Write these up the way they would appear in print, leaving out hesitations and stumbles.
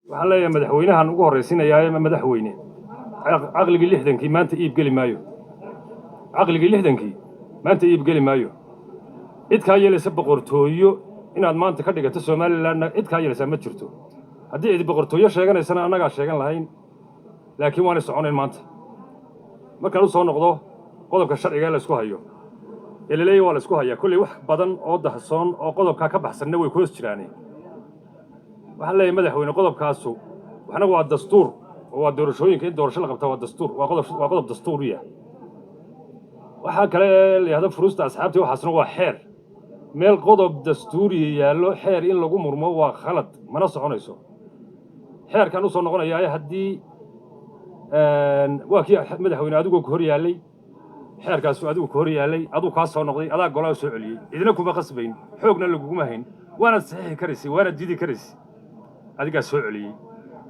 waxaan leeyahay madaxweynahan ugu horeysiinayaa madaxweyne caqligii 60kii maanta iib geli maayo caqligii 60kii maanta iib geli maayo cid ka yeelaysa boqortooyo inaad maanta ka dhigato Soomaaliland cid ka yeelaysa ma jirto haddii cid boqortooyo sheeganaysana annaga sheegan lahayn laakiin waan soconayn maanta markaan u soo noqdo qodobka sharciga la isku hayo ilaalay waa la isku hayaa kulli wax badan oo dahsoon oo qodobka ka baxsanna way ku hoos jiraanay waxaan leeyahay madaxweyne qodobkaasu waxna waa dastuur oo waa doorashooyinka in doorasho la qabto waa dastuur waa qodob dastuuriya waxa kale la yiraahdo furuusta asxaabtii waxaasna waa xeer meel qodob dastuuri yaallo xeer in lagu murmo waa khalad mana soconayso xeerkan u soo noqonayaa haddii waa kii madaxweyne adigu ku hor yaalay xeerkaas adigu ku hor yaalay adigu ka soo noqday adaa golaha soo celiyay idina kuma qasbayn xoogna laguma hayn waana saxiix karisi waana diidi karisi adiga soo celiyay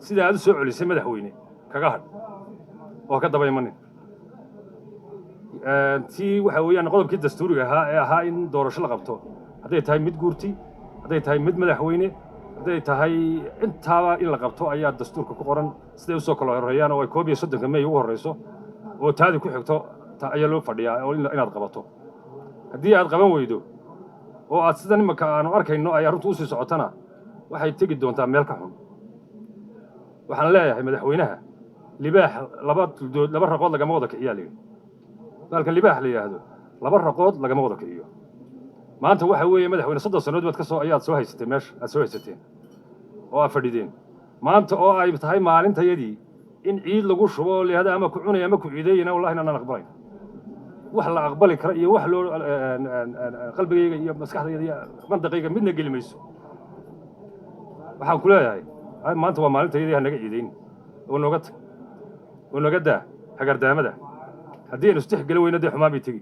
sida aad soo celisay madaxweyne kaga had oo ka daba imanin tii waxa weeyaan qodobkii dastuuriga ahaa in doorasho la qabto haday tahay mid guurti haday tahay mid madaxweyne haday tahay intaaba in la qabto ayaa dastuurka ku qoran siday u soo kala horeeyaan oo ay 31 May ugu horeyso oo taadi ku xigto ayaa loo fadhiyaa oo inaad qabato haddii aad qaban weydo oo aad sidan imaka aanu arkayno ay arrintu u sii socotana waxay tegi doontaa meel ka xun waxaan leeyahay madaxweynaha libaax laba raqood lagama wada kiciyaa leeyahay dalka libaax la yiraahdo laba raqood lagama wada kiciyo maanta waxa weeye madaxweyne 3 sanadood baad ka soo ayaad soo haysatay meesha aad soo haysateen oo aad fadhideen maanta oo ay tahay maalintayadii in ciid lagu shubo leeyahay ama ku cunay ama ku ciideeyna wallahi inaan aqbalay wax la aqbali karo iyo wax loo qalbigayga iyo maskaxdayda iyo mandaqayga midna gelimayso waxaan ku leeyahay maanta waa maalintayadii naga ciideyn oo noga daa hagardaamada haddii aan istixgal weyna xumaan bay tagi